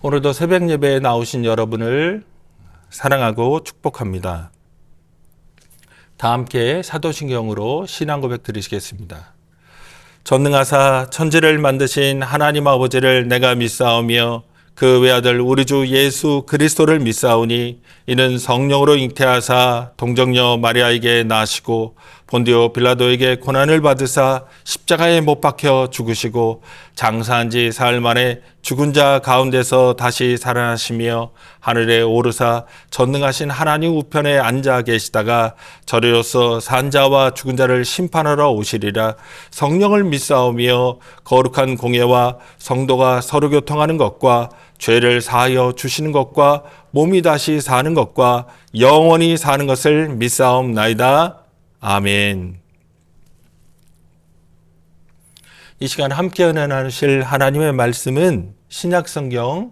오늘도 새벽 예배에 나오신 여러분을 사랑하고 축복합니다. 다 함께 사도신경으로 신앙 고백 드리시겠습니다. 전능하사 천지를 만드신 하나님 아버지를 내가 믿사오며 그 외아들 우리 주 예수 그리스도를 믿사오니 이는 성령으로 잉태하사 동정녀 마리아에게 나시고 본디오 빌라도에게 고난을 받으사 십자가에 못 박혀 죽으시고 장사한 지 사흘 만에 죽은 자 가운데서 다시 살아나시며 하늘에 오르사 전능하신 하나님 우편에 앉아 계시다가 저리로서 산 자와 죽은 자를 심판하러 오시리라. 성령을 믿사오며 거룩한 공예와 성도가 서로 교통하는 것과 죄를 사하여 주시는 것과 몸이 다시 사는 것과 영원히 사는 것을 믿사옵나이다. 아멘. 이 시간 함께 은혜 나누실 하나님의 말씀은 신약성경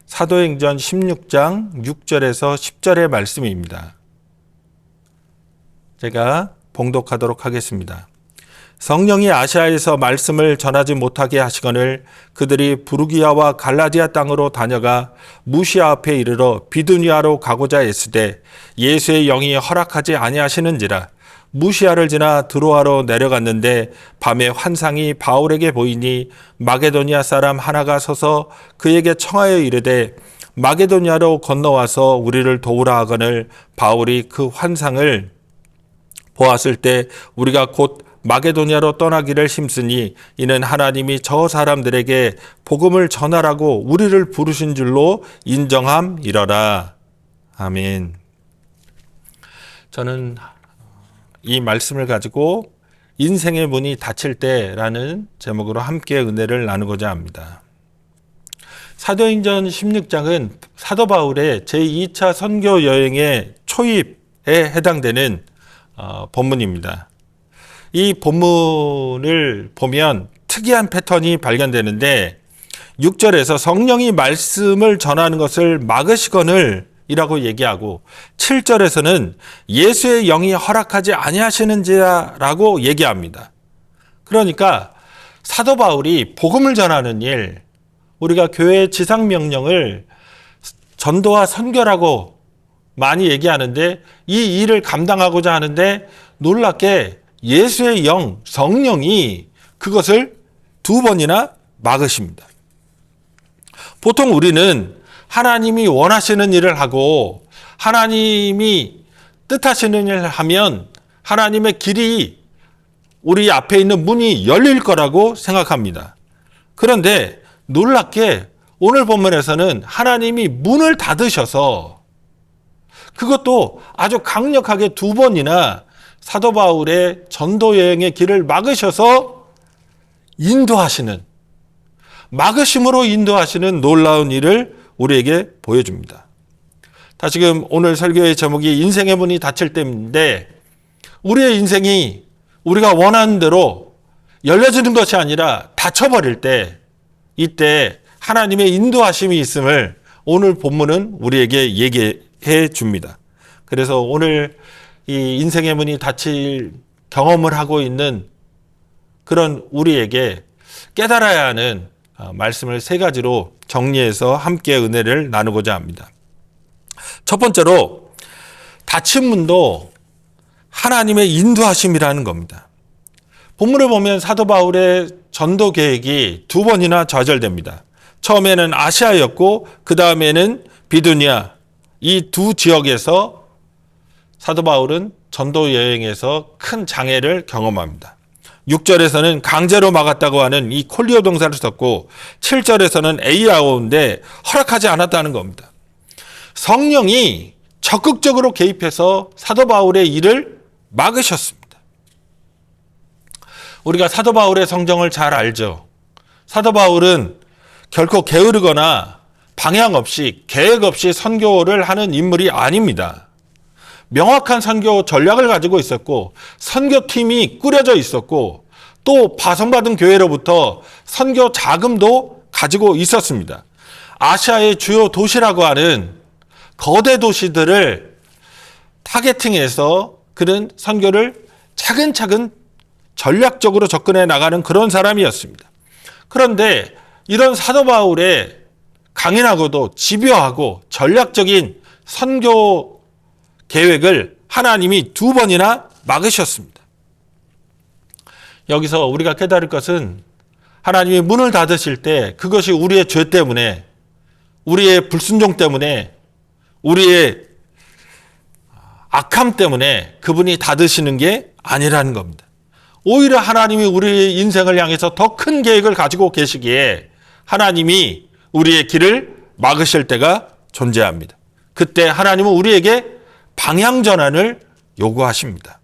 사도행전 16장 6절에서 10절의 말씀입니다. 제가 봉독하도록 하겠습니다. 성령이 아시아에서 말씀을 전하지 못하게 하시거늘 그들이 부르기아와 갈라디아 땅으로 다녀가 무시아 앞에 이르러 비두니아로 가고자 애쓰되 예수의 영이 허락하지 아니하시는지라. 무시아를 지나 드로아로 내려갔는데 밤에 환상이 바울에게 보이니 마게도니아 사람 하나가 서서 그에게 청하여 이르되 마게도니아로 건너와서 우리를 도우라 하거늘 바울이 그 환상을 보았을 때 우리가 곧 마게도니아로 떠나기를 힘쓰니 이는 하나님이 저 사람들에게 복음을 전하라고 우리를 부르신 줄로 인정함이러라. 아멘. 저는 이 말씀을 가지고 인생의 문이 닫힐 때라는 제목으로 함께 은혜를 나누고자 합니다. 사도행전 16장은 사도 바울의 제2차 선교 여행의 초입에 해당되는 본문입니다. 이 본문을 보면 특이한 패턴이 발견되는데 6절에서 성령이 말씀을 전하는 것을 막으시거늘 이라고 얘기하고 7절에서는 예수의 영이 허락하지 아니하시는지라고 얘기합니다. 그러니까 사도 바울이 복음을 전하는 일, 우리가 교회의 지상명령을 전도와 선교라고 많이 얘기하는데 이 일을 감당하고자 하는데 놀랍게 예수의 영, 성령이 그것을 2번이나 막으십니다. 보통 우리는 하나님이 원하시는 일을 하고 하나님이 뜻하시는 일을 하면 하나님의 길이 우리 앞에 있는 문이 열릴 거라고 생각합니다. 그런데 놀랍게 오늘 본문에서는 하나님이 문을 닫으셔서 그것도 아주 강력하게 2번이나 사도 바울의 전도 여행의 길을 막으셔서 막으심으로 인도하시는 놀라운 일을 우리에게 보여줍니다. 다시금 오늘 설교의 제목이 인생의 문이 닫힐 때인데 우리의 인생이 우리가 원하는 대로 열려지는 것이 아니라 닫혀버릴 때 이때 하나님의 인도하심이 있음을 오늘 본문은 우리에게 얘기해 줍니다. 그래서 오늘 이 인생의 문이 닫힐 경험을 하고 있는 그런 우리에게 깨달아야 하는 말씀을 3가지로 정리해서 함께 은혜를 나누고자 합니다. 첫 번째로 닫힌 문도 하나님의 인도하심이라는 겁니다. 본문을 보면 사도 바울의 전도 계획이 2번이나 좌절됩니다. 처음에는 아시아였고 그 다음에는 비두니아 이 2 지역에서 사도 바울은 전도 여행에서 큰 장애를 경험합니다. 6절에서는 강제로 막았다고 하는 이 콜리오 동사를 썼고 7절에서는 에이아오인데 허락하지 않았다는 겁니다. 성령이 적극적으로 개입해서 사도 바울의 일을 막으셨습니다. 우리가 사도 바울의 성정을 잘 알죠. 사도 바울은 결코 게으르거나 방향 없이 계획 없이 선교를 하는 인물이 아닙니다. 명확한 선교 전략을 가지고 있었고 선교팀이 꾸려져 있었고 또 파송받은 교회로부터 선교 자금도 가지고 있었습니다. 아시아의 주요 도시라고 하는 거대 도시들을 타겟팅해서 그는 선교를 차근차근 전략적으로 접근해 나가는 그런 사람이었습니다. 그런데 이런 사도 바울의 강인하고도 집요하고 전략적인 선교 계획을 하나님이 2번이나 막으셨습니다. 여기서 우리가 깨달을 것은 하나님이 문을 닫으실 때 그것이 우리의 죄 때문에, 우리의 불순종 때문에, 우리의 악함 때문에 그분이 닫으시는 게 아니라는 겁니다. 오히려 하나님이 우리의 인생을 향해서 더 큰 계획을 가지고 계시기에 하나님이 우리의 길을 막으실 때가 존재합니다. 그때 하나님은 우리에게 방향 전환을 요구하십니다.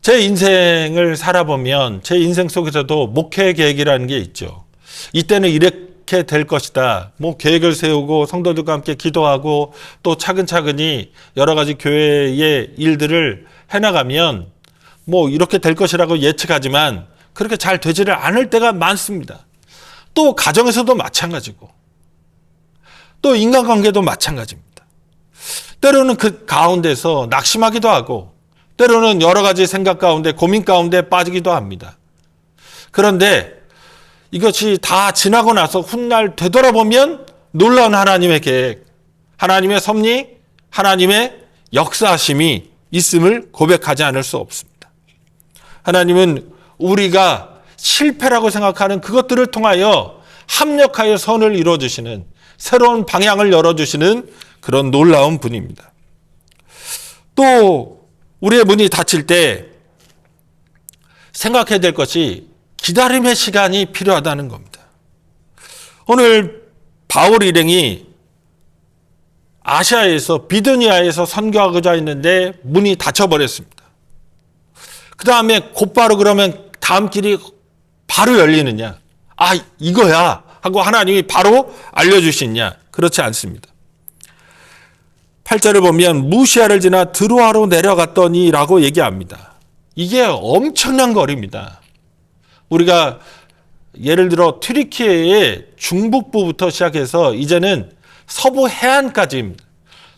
제 인생을 살아보면 제 인생 속에서도 목회 계획이라는 게 있죠. 이때는 이렇게 될 것이다. 계획을 세우고 성도들과 함께 기도하고 또 차근차근히 여러 가지 교회의 일들을 해나가면 이렇게 될 것이라고 예측하지만 그렇게 잘 되지를 않을 때가 많습니다. 또 가정에서도 마찬가지고 또 인간관계도 마찬가지입니다. 때로는 그 가운데서 낙심하기도 하고 때로는 여러 가지 생각 가운데 고민 가운데 빠지기도 합니다. 그런데 이것이 다 지나고 나서 훗날 되돌아보면 놀라운 하나님의 계획, 하나님의 섭리, 하나님의 역사하심이 있음을 고백하지 않을 수 없습니다. 하나님은 우리가 실패라고 생각하는 그것들을 통하여 합력하여 선을 이루어주시는, 새로운 방향을 열어주시는 그런 놀라운 분입니다. 또 우리의 문이 닫힐 때 생각해야 될 것이 기다림의 시간이 필요하다는 겁니다. 오늘 바울 일행이 아시아에서 비두니아에서 선교하고자 했는데 문이 닫혀버렸습니다. 그 다음에 곧바로 그러면 다음 길이 바로 열리느냐? 이거야 하고 하나님이 바로 알려주시냐? 그렇지 않습니다. 8절을 보면 무시아를 지나 드로아로 내려갔더니 라고 얘기합니다. 이게 엄청난 거리입니다. 우리가 예를 들어 튀르키예의 중북부부터 시작해서 이제는 서부 해안까지입니다.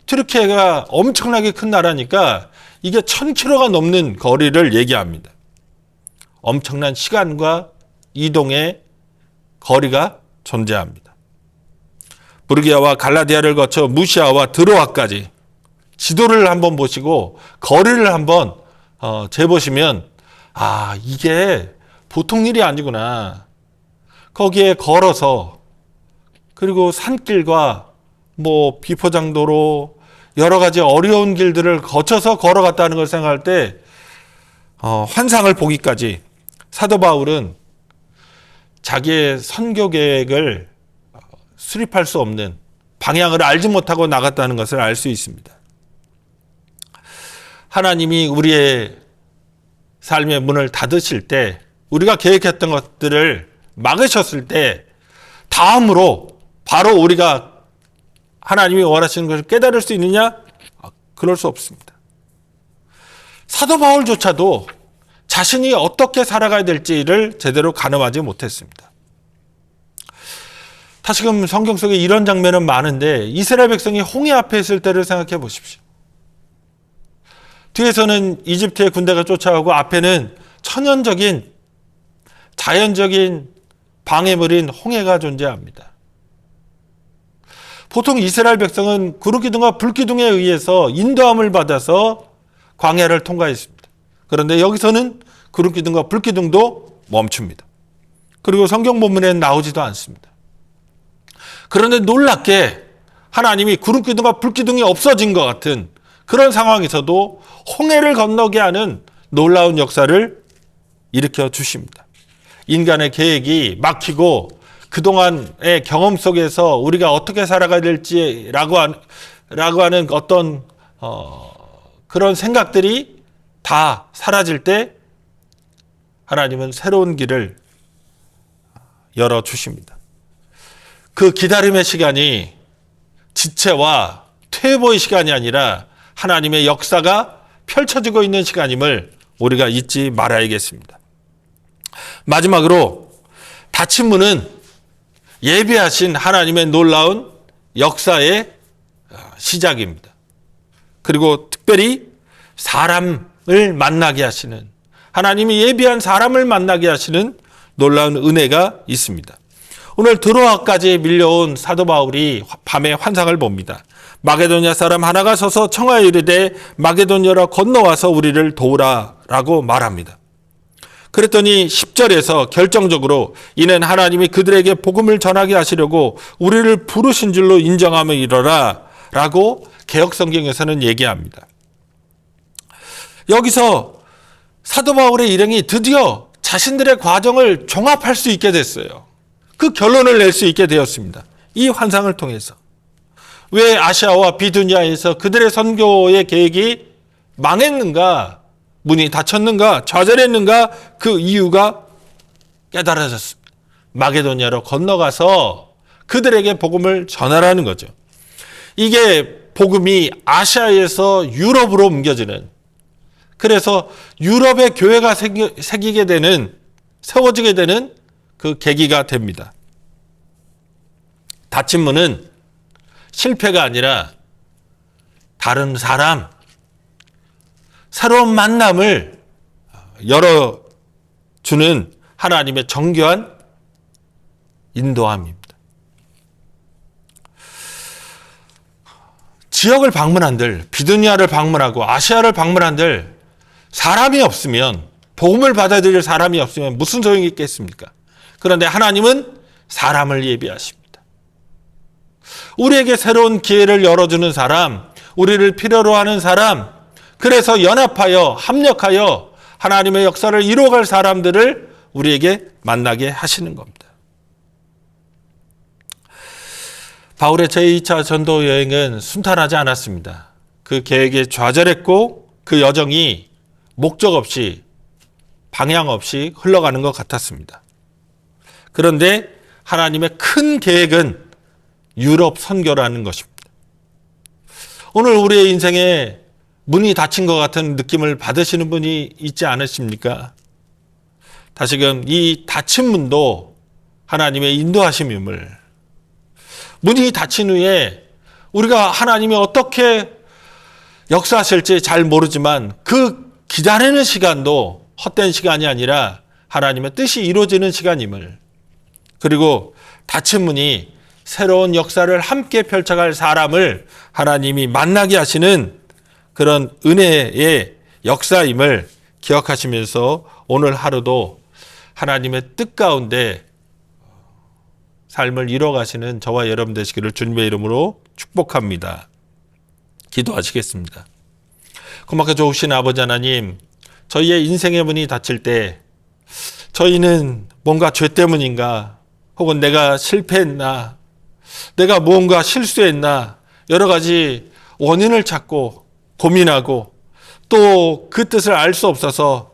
튀르키예가 엄청나게 큰 나라니까 이게 1000km가 넘는 거리를 얘기합니다. 엄청난 시간과 이동의 거리가 존재합니다. 부르기아와 갈라디아를 거쳐 무시아와 드로아까지 지도를 한번 보시고 거리를 한번 재보시면 이게 보통 일이 아니구나. 거기에 걸어서 그리고 산길과 비포장도로 여러 가지 어려운 길들을 거쳐서 걸어갔다는 걸 생각할 때 환상을 보기까지 사도 바울은 자기의 선교 계획을 수립할 수 없는, 방향을 알지 못하고 나갔다는 것을 알 수 있습니다. 하나님이 우리의 삶의 문을 닫으실 때, 우리가 계획했던 것들을 막으셨을 때 다음으로 바로 우리가 하나님이 원하시는 것을 깨달을 수 있느냐? 그럴 수 없습니다. 사도 바울조차도 자신이 어떻게 살아가야 될지를 제대로 가늠하지 못했습니다. 다시금 성경 속에 이런 장면은 많은데 이스라엘 백성이 홍해 앞에 있을 때를 생각해 보십시오. 뒤에서는 이집트의 군대가 쫓아오고 앞에는 천연적인 자연적인 방해물인 홍해가 존재합니다. 보통 이스라엘 백성은 구름기둥과 불기둥에 의해서 인도함을 받아서 광야를 통과했습니다. 그런데 여기서는 구름기둥과 불기둥도 멈춥니다. 그리고 성경 본문에는 나오지도 않습니다. 그런데 놀랍게 하나님이 구름기둥과 불기둥이 없어진 것 같은 그런 상황에서도 홍해를 건너게 하는 놀라운 역사를 일으켜 주십니다. 인간의 계획이 막히고 그동안의 경험 속에서 우리가 어떻게 살아가야 될지라고 하는 어떤 그런 생각들이 다 사라질 때 하나님은 새로운 길을 열어주십니다. 그 기다림의 시간이 지체와 퇴보의 시간이 아니라 하나님의 역사가 펼쳐지고 있는 시간임을 우리가 잊지 말아야겠습니다. 마지막으로 닫힌 문은 예비하신 하나님의 놀라운 역사의 시작입니다. 그리고 특별히 사람을 만나게 하시는, 하나님이 예비한 사람을 만나게 하시는 놀라운 은혜가 있습니다. 오늘 드로아까지 밀려온 사도 바울이 밤에 환상을 봅니다. 마게도냐 사람 하나가 서서 청하여 이르되 마게도냐로 건너와서 우리를 도우라 라고 말합니다. 그랬더니 10절에서 결정적으로 이는 하나님이 그들에게 복음을 전하게 하시려고 우리를 부르신 줄로 인정하며 이러라 라고 개역성경에서는 얘기합니다. 여기서 사도 바울의 일행이 드디어 자신들의 과정을 종합할 수 있게 됐어요. 그 결론을 낼 수 있게 되었습니다. 이 환상을 통해서. 왜 아시아와 비두니아에서 그들의 선교의 계획이 망했는가, 문이 닫혔는가, 좌절했는가, 그 이유가 깨달아졌습니다. 마게도냐로 건너가서 그들에게 복음을 전하라는 거죠. 이게 복음이 아시아에서 유럽으로 옮겨지는, 그래서 유럽의 교회가 생기게 되는, 세워지게 되는 그 계기가 됩니다. 닫힌 문은 실패가 아니라 다른 사람, 새로운 만남을 열어주는 하나님의 정교한 인도함입니다. 지역을 방문한들, 비두니아를 방문하고 아시아를 방문한들 사람이 없으면, 복음을 받아들일 사람이 없으면 무슨 소용이 있겠습니까? 그런데 하나님은 사람을 예비하십니다. 우리에게 새로운 기회를 열어주는 사람, 우리를 필요로 하는 사람, 그래서 연합하여 합력하여 하나님의 역사를 이루어갈 사람들을 우리에게 만나게 하시는 겁니다. 바울의 제2차 전도 여행은 순탄하지 않았습니다. 그 계획에 좌절했고 그 여정이 목적 없이, 방향 없이 흘러가는 것 같았습니다. 그런데 하나님의 큰 계획은 유럽 선교라는 것입니다. 오늘 우리의 인생에 문이 닫힌 것 같은 느낌을 받으시는 분이 있지 않으십니까? 다시금 이 닫힌 문도 하나님의 인도하심임을, 문이 닫힌 후에 우리가 하나님이 어떻게 역사하실지 잘 모르지만 그 기다리는 시간도 헛된 시간이 아니라 하나님의 뜻이 이루어지는 시간임을, 그리고 닫힌 문이 새로운 역사를 함께 펼쳐갈 사람을 하나님이 만나게 하시는 그런 은혜의 역사임을 기억하시면서 오늘 하루도 하나님의 뜻 가운데 삶을 이뤄가시는 저와 여러분 되시기를 주님의 이름으로 축복합니다. 기도하시겠습니다. 고맙게 좋으신 아버지 하나님, 저희의 인생의 문이 닫힐 때 저희는 뭔가 죄 때문인가, 혹은 내가 실패했나, 내가 무언가 실수했나, 여러 가지 원인을 찾고 고민하고 또 그 뜻을 알 수 없어서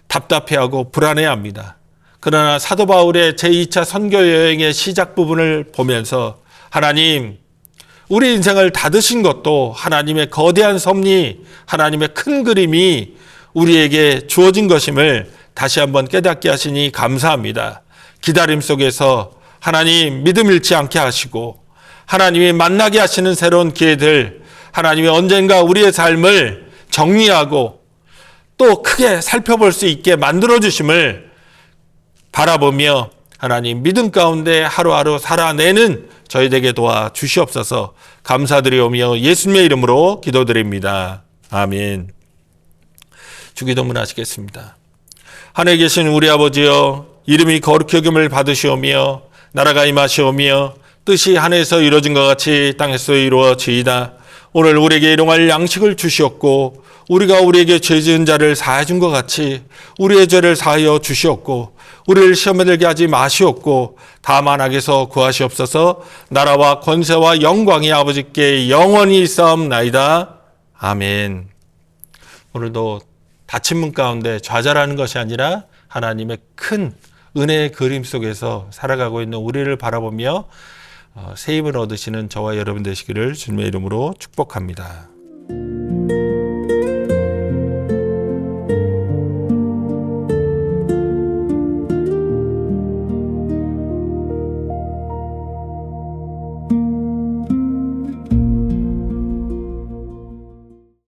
답답해하고 불안해합니다. 그러나 사도 바울의 제2차 선교 여행의 시작 부분을 보면서 하나님, 우리 인생을 닫으신 것도 하나님의 거대한 섭리, 하나님의 큰 그림이 우리에게 주어진 것임을 다시 한번 깨닫게 하시니 감사합니다. 기다림 속에서 하나님 믿음 잃지 않게 하시고 하나님이 만나게 하시는 새로운 기회들, 하나님이 언젠가 우리의 삶을 정리하고 또 크게 살펴볼 수 있게 만들어주심을 바라보며 하나님 믿음 가운데 하루하루 살아내는 저희에게 도와주시옵소서. 감사드리오며 예수님의 이름으로 기도드립니다. 아멘. 주기도문 하시겠습니다. 하늘에 계신 우리 아버지여, 이름이 거룩히 여김을 받으시오며 나라가 임하시오며 뜻이 하늘에서 이루어진 것 같이 땅에서 이루어지이다. 오늘 우리에게 일용할 양식을 주시옵고 우리가 우리에게 죄 지은 자를 사해 준 것 같이 우리의 죄를 사하여 주시옵고 우리를 시험에 들게 하지 마시옵고 다만 악에서 구하시옵소서. 나라와 권세와 영광이 아버지께 영원히 있사옵나이다. 아멘. 오늘도 닫힌 문 가운데 좌절하는 것이 아니라 하나님의 큰 은혜의 그림 속에서 살아가고 있는 우리를 바라보며 새 힘을 얻으시는 저와 여러분 되시기를 주님의 이름으로 축복합니다.